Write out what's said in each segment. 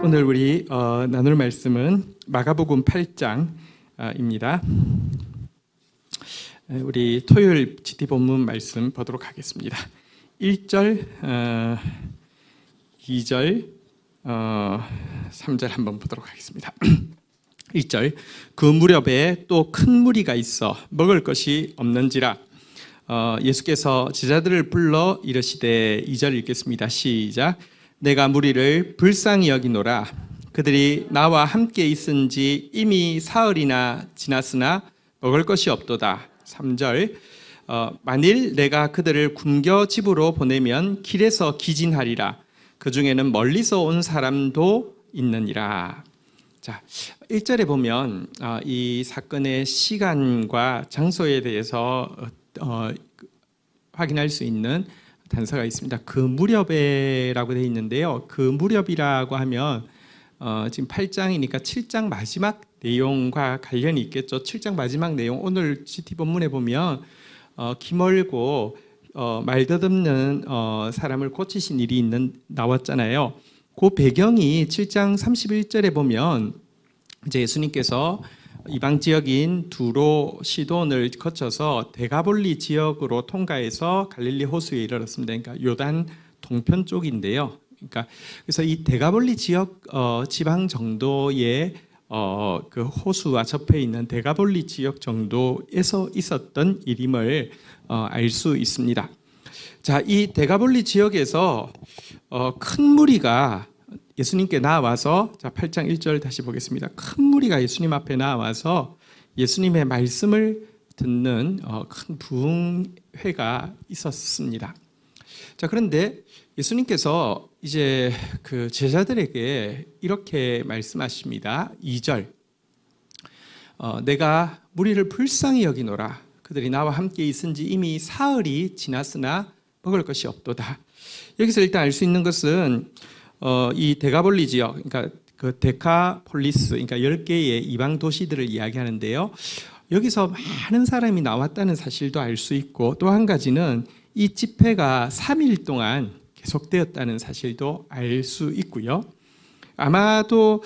오늘 우리 나눌 말씀은 마가복음 8장입니다. 우리 토요일 GT 본문 말씀 보도록 하겠습니다. 1절, 2절, 3절 한번 보도록 하겠습니다. 1절, 그 무렵에 또 큰 무리가 있어 먹을 것이 없는지라 예수께서 제자들을 불러 이르시되 2절 읽겠습니다. 시작. 내가 무리를 불쌍히 여기노라. 그들이 나와 함께 있은지 이미 사흘이나 지났으나 먹을 것이 없도다. 3절, 만일 내가 그들을 굶겨 집으로 보내면 길에서 기진하리라. 그 중에는 멀리서 온 사람도 있느니라. 자, 1절에 보면 이 사건의 시간과 장소에 대해서 확인할 수 있는 단서가 있습니다. 그 무렵에라고 되어 있는데요. 그 무렵이라고 하면 지금 8장이니까 7장 마지막 내용과 관련이 있겠죠. 7장 마지막 내용, 오늘 GT 본문에 보면 기멀고 말 더듬는 사람을 고치신 일이 나왔잖아요. 그 배경이 7장 31절에 보면 이제 예수님께서 이방 지역인 두로 시돈을 거쳐서 데가볼리 지역으로 통과해서 갈릴리 호수에 이르렀습니다. 그러니까 요단 동편 쪽인데요. 그러니까 그래서 이 데가볼리 지역 지방 정도의 그 호수와 접해 있는 데가볼리 지역 정도에서 있었던 일임을 알 수 있습니다. 자, 이 데가볼리 지역에서 큰 무리가 예수님께 나와서, 자 8장 1절 다시 보겠습니다. 큰 무리가 예수님 앞에 나와서 예수님의 말씀을 듣는 큰 부흥회가 있었습니다. 자, 그런데 예수님께서 이제 그 제자들에게 이렇게 말씀하십니다. 2절, 내가 무리를 불쌍히 여기노라. 그들이 나와 함께 있은지 이미 사흘이 지났으나 먹을 것이 없도다. 여기서 일단 알 수 있는 것은 이 데가볼리 지역, 그러니까 그 데카폴리스, 그러니까 10개의 이방 도시들을 이야기하는데요. 여기서 많은 사람이 나왔다는 사실도 알 수 있고, 또 한 가지는 이 집회가 3일 동안 계속되었다는 사실도 알 수 있고요. 아마도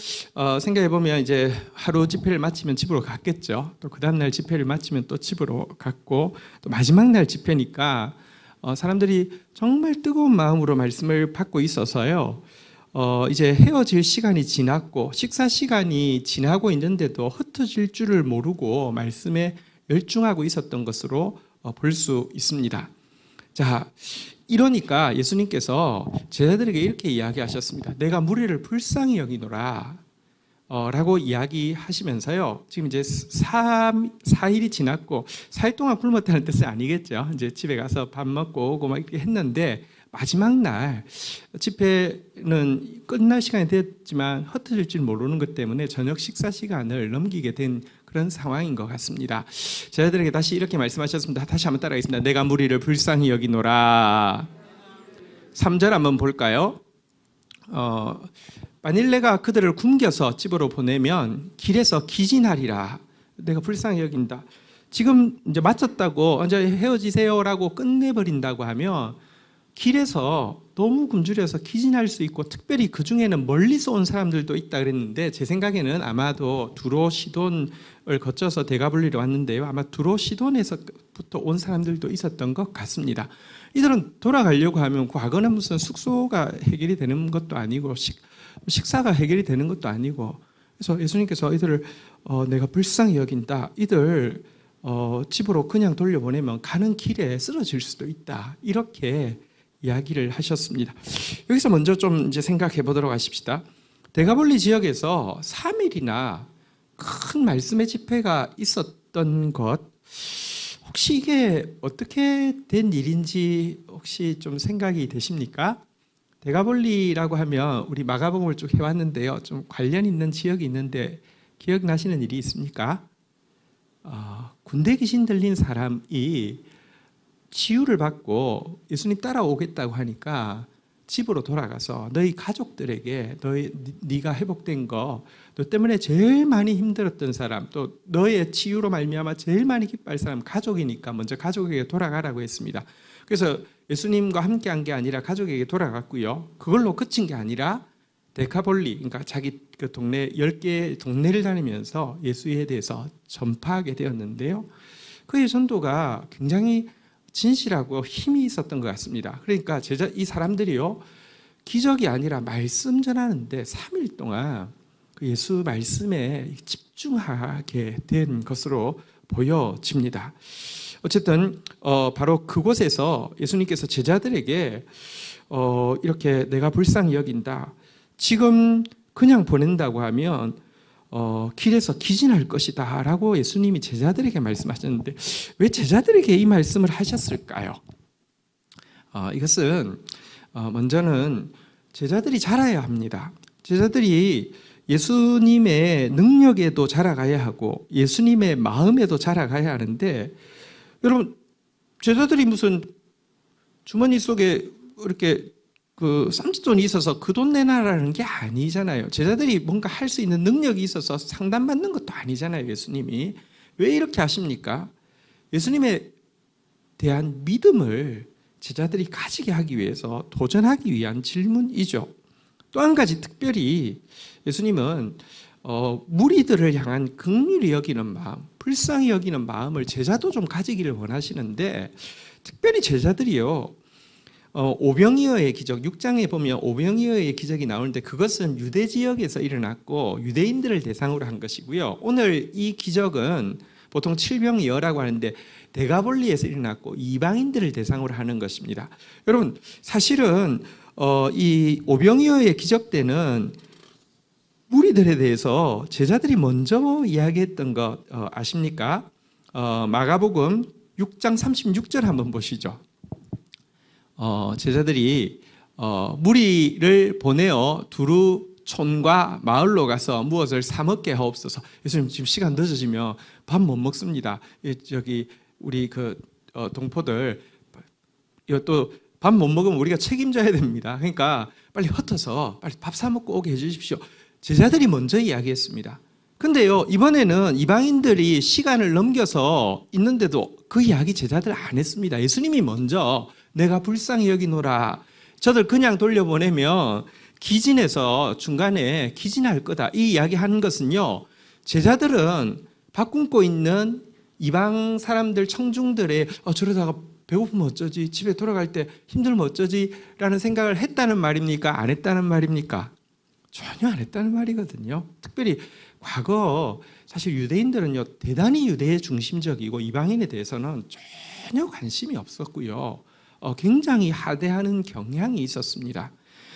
생각해 보면 이제 하루 집회를 마치면 집으로 갔겠죠. 또 그 다음 날 집회를 마치면 또 집으로 갔고, 또 마지막 날 집회니까 사람들이 정말 뜨거운 마음으로 말씀을 받고 있어서요. 이제 헤어질 시간이 지났고 식사 시간이 지나고 있는데도 흩어질 줄을 모르고 말씀에 열중하고 있었던 것으로 볼 수 있습니다. 자, 이러니까 예수님께서 제자들에게 이렇게 이야기하셨습니다. 내가 무리를 불쌍히 여기노라 라고 이야기하시면서요. 지금 이제 4일이 지났고 4일 동안 굶었다는 뜻은 아니겠죠. 이제 집에 가서 밥 먹고 오고 막 이렇게 했는데 마지막 날 집회는 끝날 시간이 됐지만 흩어질 줄 모르는 것 때문에 저녁 식사 시간을 넘기게 된 그런 상황인 것 같습니다. 제자들에게 다시 이렇게 말씀하셨습니다. 다시 한번 따라하겠습니다. 내가 무리를 불쌍히 여기노라. 3절 한번 볼까요? 만일 내가 그들을 굶겨서 집으로 보내면 길에서 기진하리라. 내가 불쌍히 여긴다. 지금 이제 마쳤다고 이제 헤어지세요라고 끝내버린다고 하면 길에서 너무 굶주려서 기진할 수 있고, 특별히 그 중에는 멀리서 온 사람들도 있다 그랬는데 제 생각에는 아마도 두로 시돈을 거쳐서 데가볼리로 왔는데요. 아마 두로 시돈에서부터 온 사람들도 있었던 것 같습니다. 이들은 돌아가려고 하면 과거는 무슨 숙소가 해결이 되는 것도 아니고 식사가 해결이 되는 것도 아니고, 그래서 예수님께서 이들을 내가 불쌍히 여긴다. 이들 집으로 그냥 돌려보내면 가는 길에 쓰러질 수도 있다. 이렇게 이야기를 하셨습니다. 여기서 먼저 좀 이제 생각해 보도록 하십시다. 데가볼리 지역에서 3일이나 큰 말씀의 집회가 있었던 것, 혹시 이게 어떻게 된 일인지 혹시 좀 생각이 되십니까? 데가볼리라고 하면 우리 마가복음을 쭉 해왔는데요. 좀 관련 있는 지역이 있는데 기억나시는 일이 있습니까? 군대 귀신 들린 사람이 치유를 받고 예수님 따라오겠다고 하니까 집으로 돌아가서 너희 가족들에게 네가 회복된 거, 너 때문에 제일 많이 힘들었던 사람, 또 너의 치유로 말미암아 제일 많이 기뻐할 사람 가족이니까 먼저 가족에게 돌아가라고 했습니다. 그래서 예수님과 함께한 게 아니라 가족에게 돌아갔고요. 그걸로 그친 게 아니라 데카볼리, 그러니까 자기 그 동네 10개 동네를 다니면서 예수에 대해서 전파하게 되었는데요. 그의 전도가 굉장히 진실하고 힘이 있었던 것 같습니다. 그러니까 이 사람들이요, 기적이 아니라 말씀 전하는데 3일 동안 그 예수 말씀에 집중하게 된 것으로 보여집니다. 어쨌든 바로 그곳에서 예수님께서 제자들에게 이렇게 내가 불쌍히 여긴다. 지금 그냥 보낸다고 하면 길에서 기진할 것이다 라고 예수님이 제자들에게 말씀하셨는데 왜 제자들에게 이 말씀을 하셨을까요? 이것은 먼저는 제자들이 자라야 합니다. 제자들이 예수님의 능력에도 자라가야 하고 예수님의 마음에도 자라가야 하는데, 여러분, 제자들이 무슨 주머니 속에 이렇게 그 쌈짓돈이 있어서 그 돈 내놔라는 게 아니잖아요. 제자들이 뭔가 할 수 있는 능력이 있어서 상담받는 것도 아니잖아요. 예수님이 왜 이렇게 하십니까? 예수님에 대한 믿음을 제자들이 가지게 하기 위해서 도전하기 위한 질문이죠. 또 한 가지 특별히 예수님은 무리들을 향한 긍휼히 여기는 마음, 불쌍히 여기는 마음을 제자도 좀 가지기를 원하시는데, 특별히 제자들이요, 오병이어의 기적, 6장에 보면 오병이어의 기적이 나오는데 그것은 유대 지역에서 일어났고 유대인들을 대상으로 한 것이고요. 오늘 이 기적은 보통 칠병이어라고 하는데 데가볼리에서 일어났고 이방인들을 대상으로 하는 것입니다. 여러분, 사실은 이 오병이어의 기적 때는 무리들에 대해서 제자들이 먼저 이야기했던 것 아십니까? 마가복음 6장 36절 한번 보시죠. 제자들이 무리를 보내어 두루 촌과 마을로 가서 무엇을 사 먹게 하옵소서. 예수님, 지금 시간 늦어지면 밥 못 먹습니다. 저기 우리 그 동포들 또 밥 못 먹으면 우리가 책임져야 됩니다. 그러니까 빨리 흩어서 빨리 밥 사 먹고 오게 해주십시오. 제자들이 먼저 이야기했습니다. 근데요, 이번에는 이방인들이 시간을 넘겨서 있는데도 그 이야기 제자들 안 했습니다. 예수님이 먼저 내가 불쌍히 여기노라, 저들 그냥 돌려보내면 기진해서 중간에 기진할 거다, 이 이야기 하는 것은요, 제자들은 밥 굶고 있는 이방 사람들, 청중들의 저러다가 배고프면 어쩌지, 집에 돌아갈 때 힘들면 어쩌지 라는 생각을 했다는 말입니까? 안 했다는 말입니까? 전혀 안 했다는 말이거든요. 특별히 과거 사실 유대인들은요, 대단히 유대 중심적이고 이방인에 대해서는 전혀 관심이 없었고요, 굉장히 하대하는 경향이 있었습니다.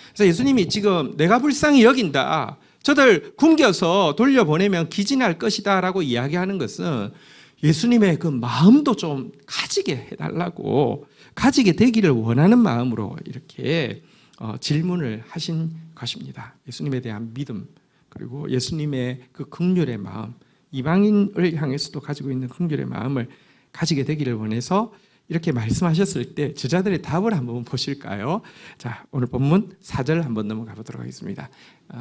그래서 예수님이 지금 내가 불쌍히 여긴다, 저들 굶겨서 돌려보내면 기진할 것이다 라고 이야기하는 것은 예수님의 그 마음도 좀 가지게 해달라고, 가지게 되기를 원하는 마음으로 이렇게 질문을 하신 것입니다. 예수님에 대한 믿음, 그리고 예수님의 그 긍휼의 마음, 이방인을 향해서도 가지고 있는 긍휼의 마음을 가지게 되기를 원해서 이렇게 말씀하셨을 때 제자들의 답을 한번 보실까요? 자, 오늘 본문 4절 한번 넘어가 보도록 하겠습니다.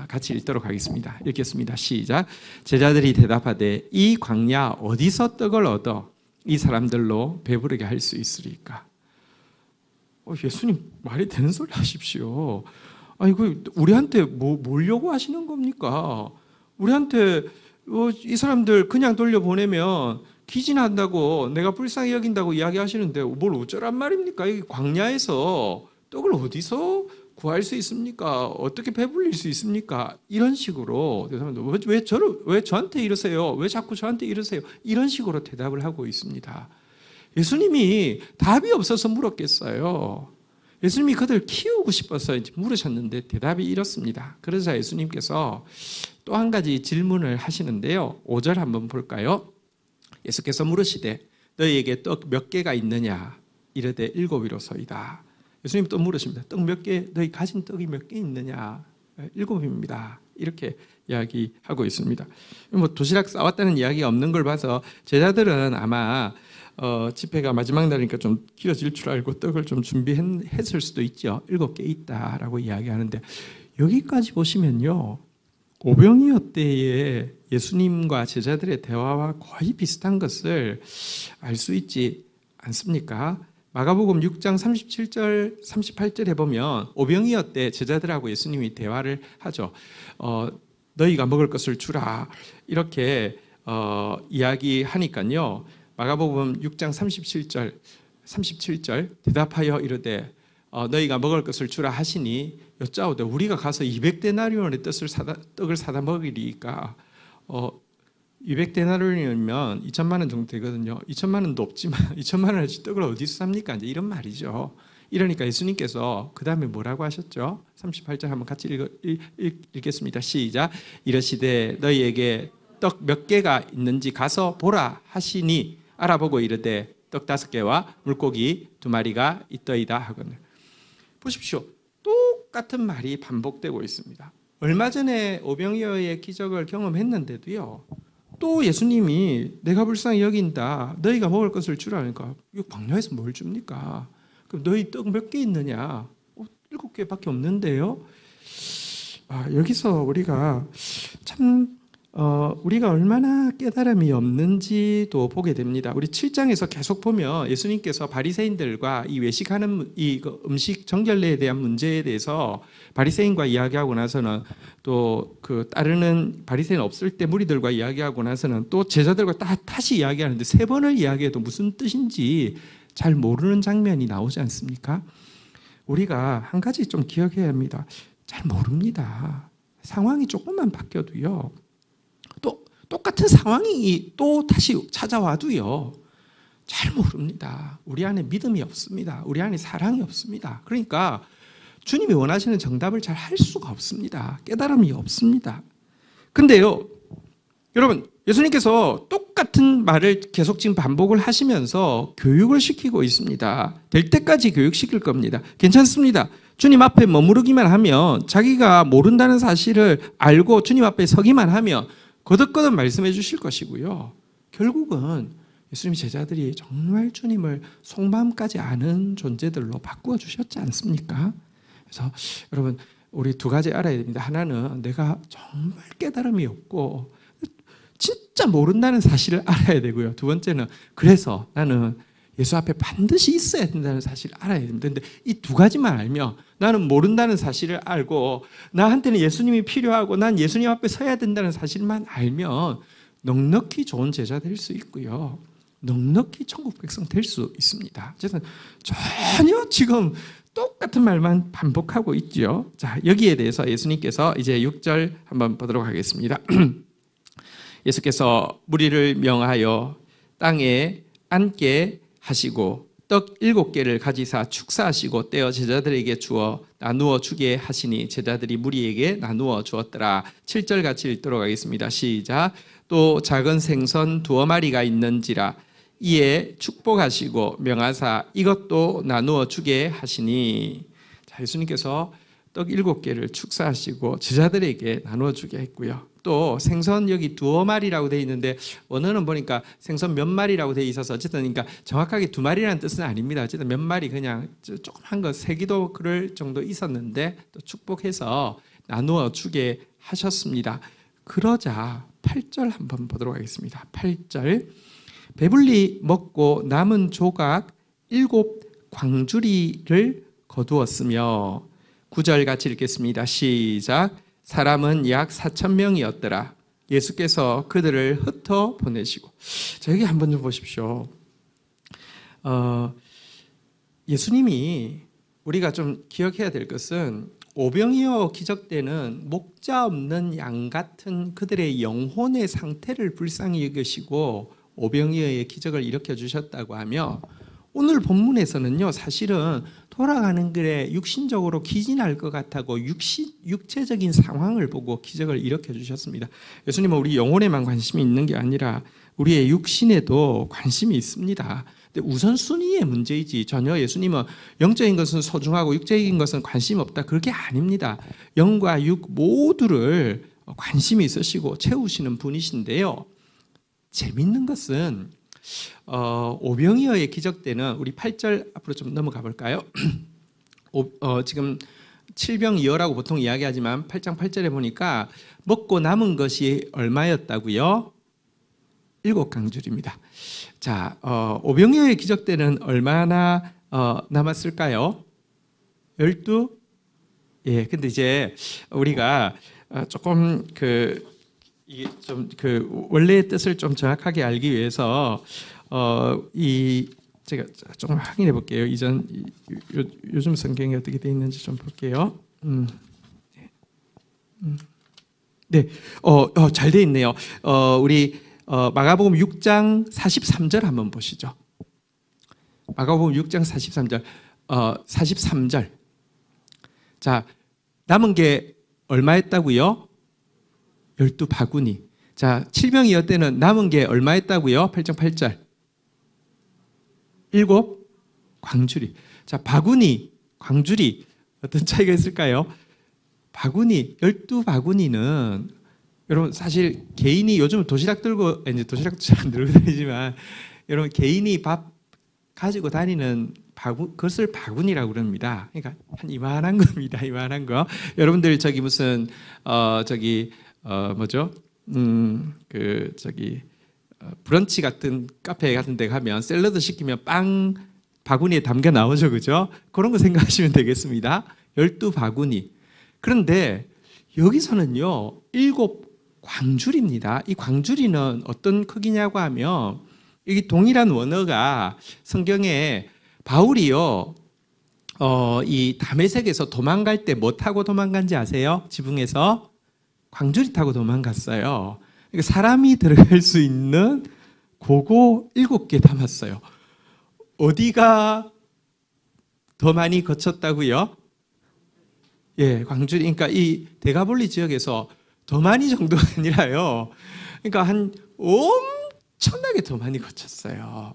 같이 읽도록 하겠습니다. 읽겠습니다. 시작. 제자들이 대답하되 이 광야 어디서 떡을 얻어 이 사람들로 배부르게 할 수 있으리까? 예수님, 말이 되는 소리 하십시오. 아니, 우리한테 뭘 요구하시는 겁니까? 우리한테 이 사람들 그냥 돌려보내면 기진한다고, 내가 불쌍히 여긴다고 이야기하시는데 뭘 어쩌란 말입니까? 이 광야에서 떡을 어디서 구할 수 있습니까? 어떻게 배불릴 수 있습니까? 이런 식으로 왜 저한테 이러세요? 왜 자꾸 저한테 이러세요? 이런 식으로 대답을 하고 있습니다. 예수님이 답이 없어서 물었겠어요? 예수님이 그들 키우고 싶어서 물으셨는데 대답이 이렇습니다. 그러자 예수님께서 또 한 가지 질문을 하시는데요, 5절 한번 볼까요? 예수께서 물으시되 너희에게 떡 몇 개가 있느냐? 이르되 7이로소이다. 예수님 또 물으십니다. 떡 몇 개, 너희 가진 떡이 몇 개 있느냐? 7입니다. 이렇게 이야기하고 있습니다. 도시락 싸왔다는 이야기가 없는 걸 봐서 제자들은 아마 집회가 마지막 날이니까 좀 길어질 줄 알고 떡을 좀 준비했을 수도 있죠. 7개 있다라고 이야기하는데, 여기까지 보시면요, 오병이어 때에 예수님과 제자들의 대화와 거의 비슷한 것을 알 수 있지 않습니까? 마가복음 6장 37절, 38절에 보면 오병이어 때 제자들하고 예수님이 대화를 하죠. 너희가 먹을 것을 주라 이렇게 이야기하니까요. 마가복음 6장 37절 대답하여 이르되 너희가 먹을 것을 주라 하시니 여짜오되 우리가 가서 200데나리온의 떡을 사다 먹으리까 200데나리온이면 2천만 원 정도 되거든요. 2천만 원도 없지만 2천만 원어치 떡을 어디서 삽니까? 이제 이런 말이죠. 이러니까 예수님께서 그 다음에 뭐라고 하셨죠? 38절 한번 같이 읽겠습니다. 시작. 이르시되 너희에게 떡 몇 개가 있는지 가서 보라 하시니 알아보고 이르되 떡 5개와 물고기 2마리가 있더이다 하거든요. 보십시오. 똑같은 말이 반복되고 있습니다. 얼마 전에 오병이어의 기적을 경험했는데도요. 또 예수님이 내가 불쌍히 여긴다. 너희가 먹을 것을 주라 하니까 이거 광야에서 뭘 줍니까? 그럼 너희 떡 몇 개 있느냐? 7개밖에 없는데요. 여기서 우리가 참 우리가 얼마나 깨달음이 없는지도 보게 됩니다. 우리 7장에서 계속 보면 예수님께서 바리새인들과 이 외식하는 이 음식 정결례에 대한 문제에 대해서 바리새인과 이야기하고 나서는 또 그 따르는 바리새인 없을 때 무리들과 이야기하고 나서는 또 제자들과 다시 이야기하는데 3번을 이야기해도 무슨 뜻인지 잘 모르는 장면이 나오지 않습니까? 우리가 한 가지 좀 기억해야 합니다. 잘 모릅니다. 상황이 조금만 바뀌어도요. 또 똑같은 상황이 또 다시 찾아와도요. 잘 모릅니다. 우리 안에 믿음이 없습니다. 우리 안에 사랑이 없습니다. 그러니까 주님이 원하시는 정답을 잘 할 수가 없습니다. 깨달음이 없습니다. 근데요. 여러분 예수님께서 똑같은 말을 계속 지금 반복을 하시면서 교육을 시키고 있습니다. 될 때까지 교육시킬 겁니다. 괜찮습니다. 주님 앞에 머무르기만 하면 자기가 모른다는 사실을 알고 주님 앞에 서기만 하면 거듭거듭 말씀해 주실 것이고요. 결국은 예수님 제자들이 정말 주님을 속마음까지 아는 존재들로 바꾸어 주셨지 않습니까? 그래서 여러분 우리 2가지 알아야 됩니다. 하나는 내가 정말 깨달음이 없고 진짜 모른다는 사실을 알아야 되고요. 2번째는 그래서 나는 예수 앞에 반드시 있어야 된다는 사실을 알아야 됩니다. 그런데 이 2가지만 알면 나는 모른다는 사실을 알고 나한테는 예수님이 필요하고 난 예수님 앞에 서야 된다는 사실만 알면 넉넉히 좋은 제자 될 수 있고요. 넉넉히 천국 백성 될 수 있습니다. 어쨌든 전혀 지금 똑같은 말만 반복하고 있죠. 자, 여기에 대해서 예수님께서 이제 6절 한번 보도록 하겠습니다. 예수께서 무리를 명하여 땅에 앉게 하시고 떡 7개를 가지사 축사하시고 떼어 제자들에게 주어 나누어 주게 하시니 제자들이 무리에게 나누어 주었더라. 7절 같이 읽도록 하겠습니다. 시작. 또 작은 생선 2마리가 있는지라 이에 축복하시고 명하사 이것도 나누어 주게 하시니. 자, 예수님께서 떡 7개를 축사하시고 제자들에게 나누어 주게 했고요. 또 생선 여기 2마리라고 되어 있는데 원어는 보니까 생선 몇 마리라고 되어 있어서 어쨌든 그러니까 정확하게 2마리라는 뜻은 아닙니다. 어쨌든 몇 마리 그냥 조그만 거 3기도 그럴 정도 있었는데 또 축복해서 나누어 주게 하셨습니다. 그러자 8절 한번 보도록 하겠습니다. 8절. 배불리 먹고 남은 조각 7 광주리를 거두었으며 9절 같이 읽겠습니다. 시작. 사람은 약 4,000명이었더라. 예수께서 그들을 흩어 보내시고. 자, 여기 한번 좀 보십시오. 예수님이 우리가 좀 기억해야 될 것은 오병이어 기적 때는 목자 없는 양 같은 그들의 영혼의 상태를 불쌍히 여기시고 오병이어의 기적을 일으켜 주셨다고 하며 오늘 본문에서는요, 사실은 돌아가는 길에 육신적으로 기진할 것 같다고 육체적인 상황을 보고 기적을 일으켜 주셨습니다. 예수님은 우리 영혼에만 관심이 있는 게 아니라 우리의 육신에도 관심이 있습니다. 근데 우선순위의 문제이지 전혀 예수님은 영적인 것은 소중하고 육적인 것은 관심 없다. 그게 아닙니다. 영과 육 모두를 관심이 있으시고 채우시는 분이신데요. 재밌는 것은 오병이어의 기적 때는 우리 8절 앞으로 좀 넘어가 볼까요? 지금 7병2어라고 보통 이야기하지만 8장 8절에 보니까 먹고 남은 것이 얼마였다고요? 7강줄입니다. 자, 오병이어의 기적 때는 얼마나 남았을까요? 12? 예, 근데 이제 우리가 조금 이게 좀 원래의 뜻을 좀 정확하게 알기 위해서 이 제가 조금 확인해 볼게요. 요즘 성경이 어떻게 되어 있는지 좀 볼게요. 네, 잘 되어 있네요. 우리 마가복음 6장 43절 한번 보시죠. 마가복음 6장 43절, 43절. 자, 남은 게 얼마였다고요? 12바구니. 자, 7병이었 때는 남은 게 얼마였다고요? 8장 8절. 7 광주리. 자, 바구니, 광주리 어떤 차이가 있을까요? 바구니, 12바구니는 여러분 사실 개인이 요즘 도시락 들고, 이제 도시락도 잘 안 들고 다니지만 여러분 개인이 밥 가지고 다니는 그것을 바구니라고 그럽니다. 그러니까 한 이만한 겁니다. 이만한 거. 여러분들 저기 무슨 뭐죠? 브런치 같은 카페 같은 데 가면 샐러드 시키면 빵 바구니에 담겨 나오죠. 그죠? 그런 거 생각하시면 되겠습니다. 12바구니. 그런데 여기서는요, 7 광주리입니다. 이 광주리는 어떤 크기냐고 하면 여기 동일한 원어가 성경에 바울이요, 이 다메섹에서 도망갈 때 뭐 타고 도망간지 아세요? 지붕에서 광주리 타고 도망갔어요. 그러니까 사람이 들어갈 수 있는 고거 7개 담았어요. 어디가 더 많이 거쳤다고요? 예, 광주리. 그러니까 이 대가볼리 지역에서 더 많이 정도가 아니라요. 그러니까 한 엄청나게 더 많이 거쳤어요.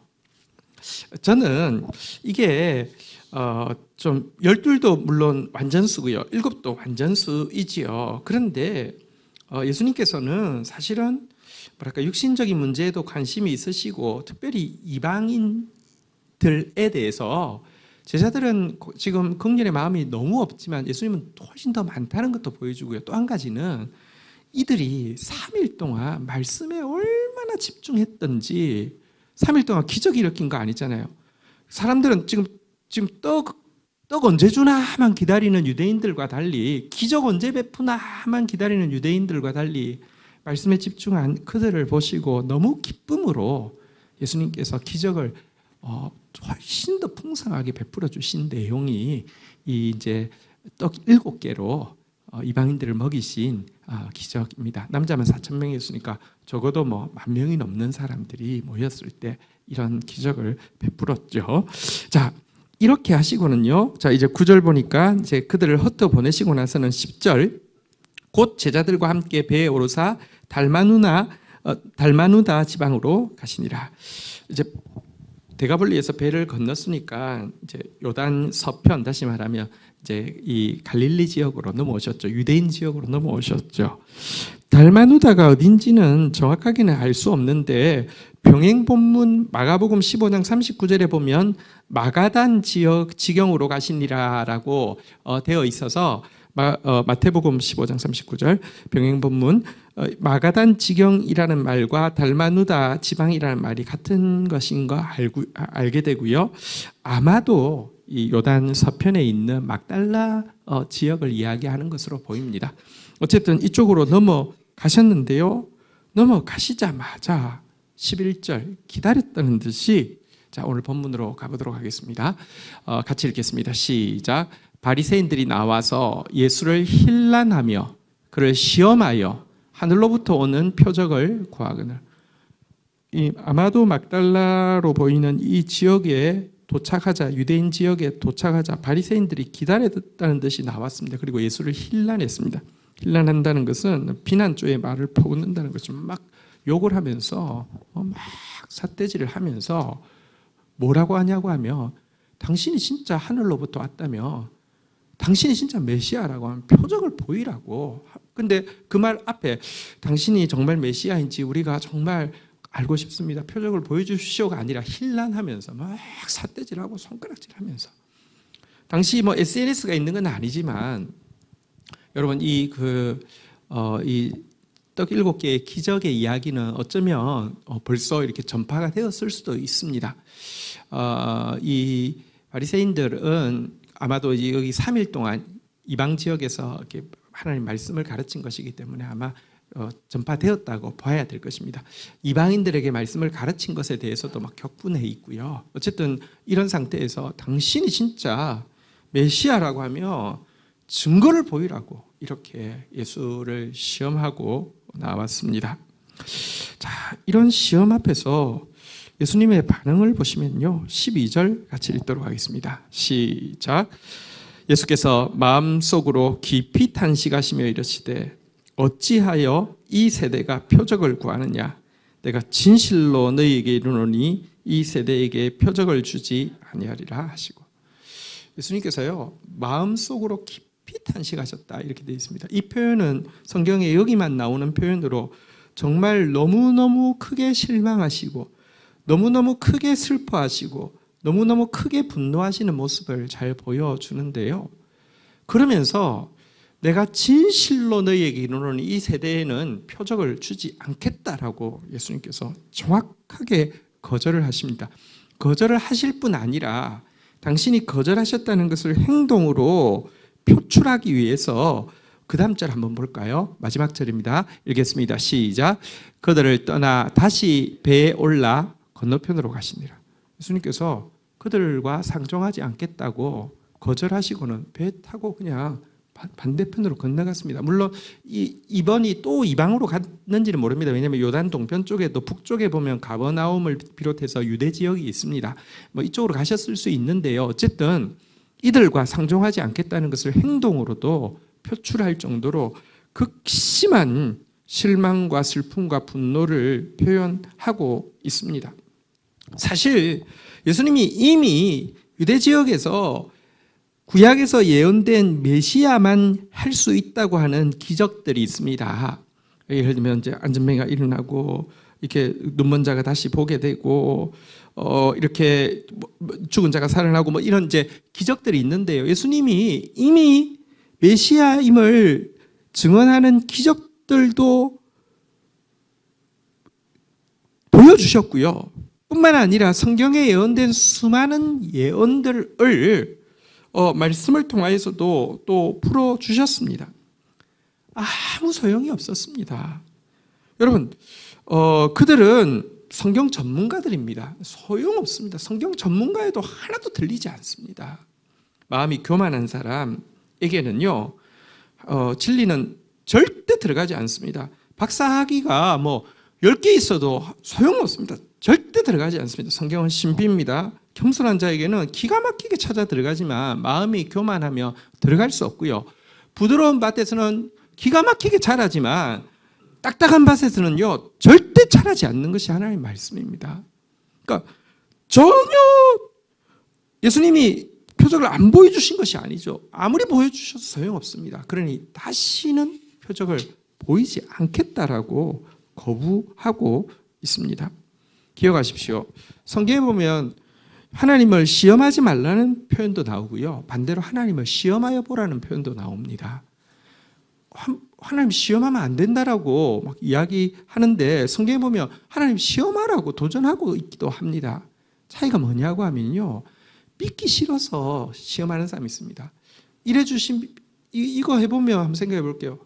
저는 이게 좀 12도 물론 완전수고요. 7도 완전수이지요. 그런데 예수님께서는 사실은 뭐랄까 육신적인 문제에도 관심이 있으시고 특별히 이방인들에 대해서 제자들은 지금 긍휼의 마음이 너무 없지만 예수님은 훨씬 더 많다는 것도 보여주고요. 또 한 가지는 이들이 3일 동안 말씀에 얼마나 집중했던지 3일 동안 기적 일으킨 거 아니잖아요. 사람들은 지금 떡 언제 주나만 기다리는 유대인들과 달리 기적 언제 베푸나만 기다리는 유대인들과 달리 말씀에 집중한 그들을 보시고 너무 기쁨으로 예수님께서 기적을 훨씬 더 풍성하게 베풀어 주신 내용이 이제 떡 7개로 이방인들을 먹이신 기적입니다. 남자만 4,000명이었으니까 적어도 뭐 10,000명이 넘는 사람들이 모였을 때 이런 기적을 베풀었죠. 자, 이렇게 하시고는요. 자, 이제 9절 보니까 이제 그들을 흩어 보내시고 나서는 10절 곧 제자들과 함께 배에 오르사 달마누다 지방으로 가시니라. 이제 대가볼리에서 배를 건넜으니까 이제 요단 서편, 다시 말하면 이제 이 갈릴리 지역으로 넘어오셨죠. 유대인 지역으로 넘어오셨죠. 달마누다가 어딘지는 정확하게는 알 수 없는데 병행 본문 마가복음 15장 39절에 보면 마가단 지역 지경으로 가시니라라고 되어 있어서 마태복음 15장 39절 병행 본문 마가단 지경이라는 말과 달마누다 지방이라는 말이 같은 것인 거 알게 되고요. 아마도 이 요단 서편에 있는 막달라 지역을 이야기하는 것으로 보입니다. 어쨌든 이쪽으로 넘어가셨는데요. 넘어가시자마자 11절 기다렸다는 듯이 자, 오늘 본문으로 가보도록 하겠습니다. 같이 읽겠습니다. 시작. 바리새인들이 나와서 예수를 힐난하며 그를 시험하여 하늘로부터 오는 표적을 구하거늘. 아마도 막달라로 보이는 이 지역에 도착하자, 유대인 지역에 도착하자 바리새인들이 기다렸다는 듯이 나왔습니다. 그리고 예수를 힐난했습니다. 힐난한다는 것은 비난조의 말을 퍼붓는다는 것이죠. 막 욕을 하면서 막 삿대질을 하면서 뭐라고 하냐고 하면 당신이 진짜 하늘로부터 왔다며 당신이 진짜 메시아라고 하면 표적을 보이라고. 근데 그 말 앞에 당신이 정말 메시아인지 우리가 정말 알고 싶습니다. 표적을 보여주시오가 아니라 힐난하면서 막 삿대질하고 손가락질하면서. 당시 뭐 SNS가 있는 건 아니지만 여러분 이 떡 7개의 기적의 이야기는 어쩌면 벌써 이렇게 전파가 되었을 수도 있습니다. 이 바리새인들은 아마도 여기 3일 동안 이방 지역에서 이렇게 하나님 말씀을 가르친 것이기 때문에 아마 전파되었다고 봐야 될 것입니다. 이방인들에게 말씀을 가르친 것에 대해서도 막 격분해 있고요. 어쨌든 이런 상태에서 당신이 진짜 메시아라고 하며 증거를 보이라고 이렇게 예수를 시험하고 나왔습니다. 자, 이런 시험 앞에서 예수님의 반응을 보시면요, 12절 같이 읽도록 하겠습니다. 시작. 예수께서 마음속으로 깊이 탄식하시며 이르시되 어찌하여 이 세대가 표적을 구하느냐? 내가 진실로 너희에게 이르노니 이 세대에게 표적을 주지 아니하리라 하시고, 예수님께서요 마음속으로 깊이 탄식하셨다 이렇게 되어 있습니다. 이 표현은 성경에 여기만 나오는 표현으로 정말 너무너무 크게 실망하시고 너무너무 크게 슬퍼하시고 너무너무 크게 분노하시는 모습을 잘 보여주는데요. 그러면서 내가 진실로 너희에게 이르노니 이 세대에는 표적을 주지 않겠다라고 예수님께서 정확하게 거절을 하십니다. 거절을 하실 뿐 아니라 당신이 거절하셨다는 것을 행동으로 표출하기 위해서 그 다음 절 한번 볼까요? 마지막 절입니다. 읽겠습니다. 시작. 그들을 떠나 다시 배에 올라 건너편으로 가시니라. 예수님께서 그들과 상종하지 않겠다고 거절하시고는 배 타고 그냥 반대편으로 건너갔습니다. 물론 이번이 또 이방으로 갔는지는 모릅니다. 왜냐하면 요단 동편 쪽에도 북쪽에 보면 가버나움을 비롯해서 유대 지역이 있습니다. 뭐 이쪽으로 가셨을 수 있는데요. 어쨌든 이들과 상종하지 않겠다는 것을 행동으로도 표출할 정도로 극심한 실망과 슬픔과 분노를 표현하고 있습니다. 사실 예수님이 이미 유대 지역에서 구약에서 예언된 메시아만 할 수 있다고 하는 기적들이 있습니다. 예를 들면 이제 안전병이가 일어나고 이렇게 눈먼 자가 다시 보게 되고 이렇게 죽은 자가 살아나고 뭐 이런 이제 기적들이 있는데요. 예수님이 이미 메시아임을 증언하는 기적들도 보여주셨고요. 뿐만 아니라 성경에 예언된 수많은 예언들을 말씀을 통하여서도 또 풀어주셨습니다. 아무 소용이 없었습니다. 여러분, 그들은 성경 전문가들입니다. 소용없습니다. 성경 전문가에도 하나도 들리지 않습니다. 마음이 교만한 사람에게는요, 진리는 절대 들어가지 않습니다. 박사학위가 뭐 10개 있어도 소용없습니다. 절대 들어가지 않습니다. 성경은 신비입니다. 겸손한 자에게는 기가 막히게 찾아 들어가지만 마음이 교만하며 들어갈 수 없고요. 부드러운 밭에서는 기가 막히게 자라지만 딱딱한 밭에서는요 절대 자라지 않는 것이 하나님의 말씀입니다. 그러니까 전혀 예수님이 표적을 안 보여주신 것이 아니죠. 아무리 보여주셔도 소용없습니다. 그러니 다시는 표적을 보이지 않겠다라고 거부하고 있습니다. 기억하십시오. 성경에 보면 하나님을 시험하지 말라는 표현도 나오고요. 반대로 하나님을 시험하여 보라는 표현도 나옵니다. 하나님 시험하면 안 된다라고 막 이야기하는데 성경에 보면 하나님 시험하라고 도전하고 있기도 합니다. 차이가 뭐냐고 하면요. 믿기 싫어서 시험하는 사람이 있습니다. 이래 주신 이거 해보면 한번 생각해 볼게요.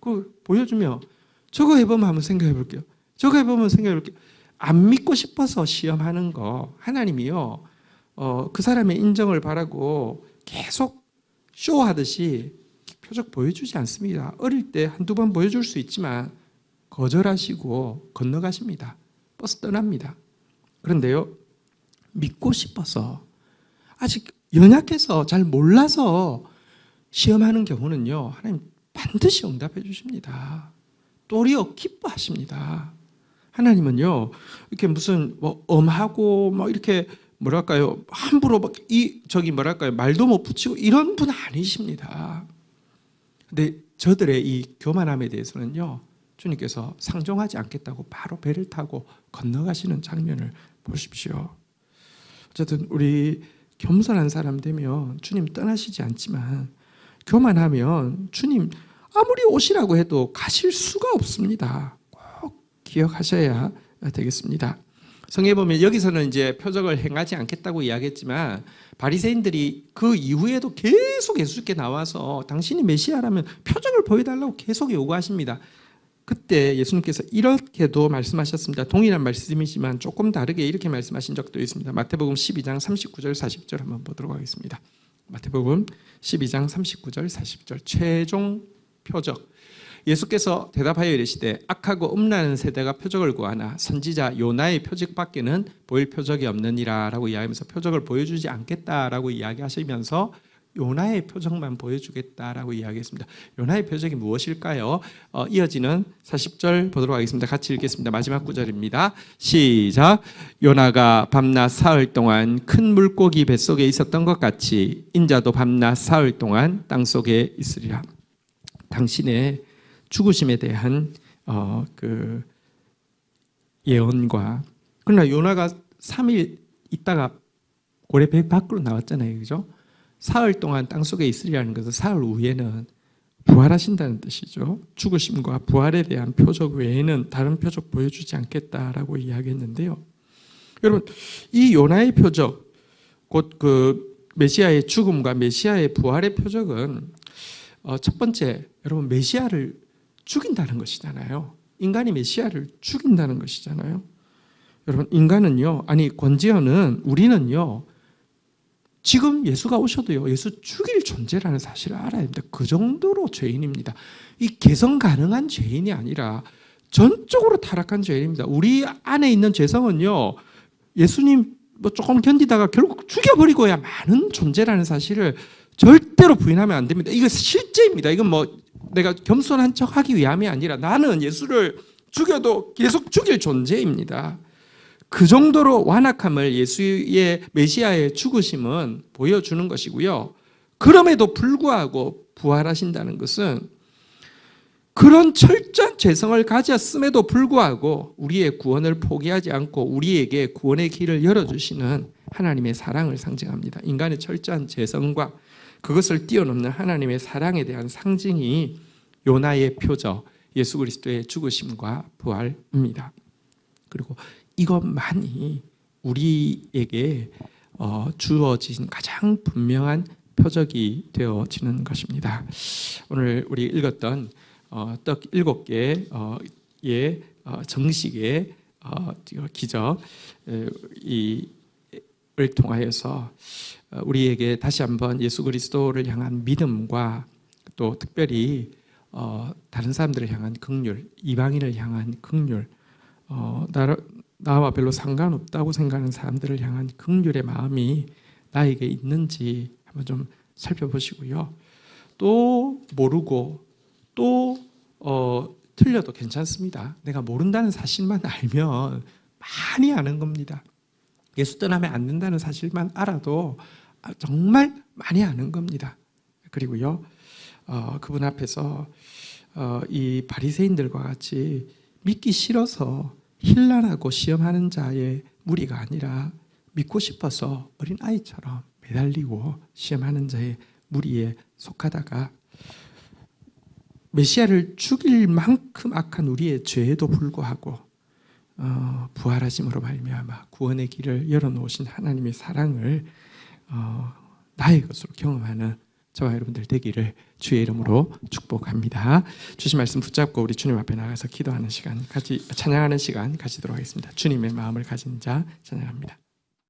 그거 보여주면 저거 해보면 한번 생각해 볼게요. 저거 해보면 생각해 볼게요. 안 믿고 싶어서 시험하는 거 하나님이요. 그 사람의 인정을 바라고 계속 쇼하듯이 표적 보여주지 않습니다. 어릴 때 한두 번 보여줄 수 있지만 거절하시고 건너가십니다. 버스 떠납니다. 그런데요. 믿고 싶어서 아직 연약해서 잘 몰라서 시험하는 경우는요. 하나님 반드시 응답해 주십니다. 도리어 기뻐하십니다. 하나님은요. 이렇게 무슨 뭐 엄하고 뭐 이렇게 뭐랄까요? 함부로 막 말도 못 붙이고 이런 분 아니십니다. 근데 저들의 이 교만함에 대해서는요. 주님께서 상종하지 않겠다고 바로 배를 타고 건너가시는 장면을 보십시오. 어쨌든 우리 겸손한 사람 되면 주님 떠나시지 않지만 교만하면 주님 아무리 오시라고 해도 가실 수가 없습니다. 꼭 기억하셔야 되겠습니다. 성경에 보면 여기서는 이제 표적을 행하지 않겠다고 이야기했지만 바리새인들이 그 이후에도 계속 예수께 나와서 당신이 메시아라면 표적을 보여달라고 계속 요구하십니다. 그때 예수님께서 이렇게도 말씀하셨습니다. 동일한 말씀이지만 조금 다르게 이렇게 말씀하신 적도 있습니다. 마태복음 12장 39절 40절 한번 보도록 하겠습니다. 마태복음 12장 39절 40절 최종 표적. 예수께서 대답하여 이르시되 악하고 음란한 세대가 표적을 구하나 선지자 요나의 표적밖에는 보일 표적이 없느니라 라고 이야기하면서 표적을 보여주지 않겠다라고 이야기하시면서 요나의 표적만 보여주겠다라고 이야기했습니다. 요나의 표적이 무엇일까요? 이어지는 40절 보도록 하겠습니다. 같이 읽겠습니다. 마지막 구절입니다. 시작. 요나가 밤낮 사흘 동안 큰 물고기 뱃속에 있었던 것 같이 인자도 밤낮 사흘 동안 땅속에 있으리라. 당신의 죽으심에 대한 그 예언과, 그러나 요나가 3일 있다가 고래 배 밖으로 나왔잖아요. 그죠? 사흘 동안 땅속에 있으리라는 것은 사흘 후에는 부활하신다는 뜻이죠. 죽으심과 부활에 대한 표적 외에는 다른 표적 보여주지 않겠다라고 이야기했는데요. 여러분, 이 요나의 표적, 곧 그 메시아의 죽음과 메시아의 부활의 표적은 첫 번째, 여러분, 메시아를 죽인다는 것이잖아요. 인간이 메시아를 죽인다는 것이잖아요. 여러분, 인간은요, 아니 권지현은, 우리는요, 지금 예수가 오셔도요, 예수 죽일 존재라는 사실을 알아야 됩니다. 그 정도로 죄인입니다. 이 개선 가능한 죄인이 아니라 전적으로 타락한 죄인입니다. 우리 안에 있는 죄성은요, 예수님 뭐 조금 견디다가 결국 죽여버리고야 마는 존재라는 사실을 절대로 부인하면 안 됩니다. 이거 실제입니다. 이건 뭐 내가 겸손한 척 하기 위함이 아니라 나는 예수를 죽여도 계속 죽일 존재입니다. 그 정도로 완악함을 예수의 메시아의 죽으심은 보여주는 것이고요. 그럼에도 불구하고 부활하신다는 것은 그런 철저한 죄성을 가졌음에도 불구하고 우리의 구원을 포기하지 않고 우리에게 구원의 길을 열어주시는 하나님의 사랑을 상징합니다. 인간의 철저한 죄성과 그것을 뛰어넘는 하나님의 사랑에 대한 상징이 요나의 표적, 예수 그리스도의 죽으심과 부활입니다. 그리고 이것만이 우리에게 주어진 가장 분명한 표적이 되어지는 것입니다. 오늘 우리 읽었던 떡 7개의 정식의 기적 을 통하여서 우리에게 다시 한번 예수 그리스도를 향한 믿음과 또 특별히 다른 사람들을 향한 긍휼, 이방인을 향한 긍휼, 나와 별로 상관없다고 생각하는 사람들을 향한 긍휼의 마음이 나에게 있는지 한번 좀 살펴보시고요. 또 모르고 또 틀려도 괜찮습니다. 내가 모른다는 사실만 알면 많이 아는 겁니다. 예수 떠나면 안 된다는 사실만 알아도 정말 많이 아는 겁니다. 그리고요, 그분 앞에서 이 바리새인들과 같이 믿기 싫어서 힐난하고 시험하는 자의 무리가 아니라 믿고 싶어서 어린 아이처럼 매달리고 시험하는 자의 무리에 속하다가 메시아를 죽일 만큼 악한 우리의 죄에도 불구하고 부활하심으로 말미암아 구원의 길을 열어놓으신 하나님의 사랑을 나의 것으로 경험하는 저와 여러분들 되기를 주의 이름으로 축복합니다. 주신 말씀 붙잡고 우리 주님 앞에 나가서 기도하는 시간, 같이 찬양하는 시간 가지도록 하겠습니다. 주님의 마음을 가진 자 찬양합니다.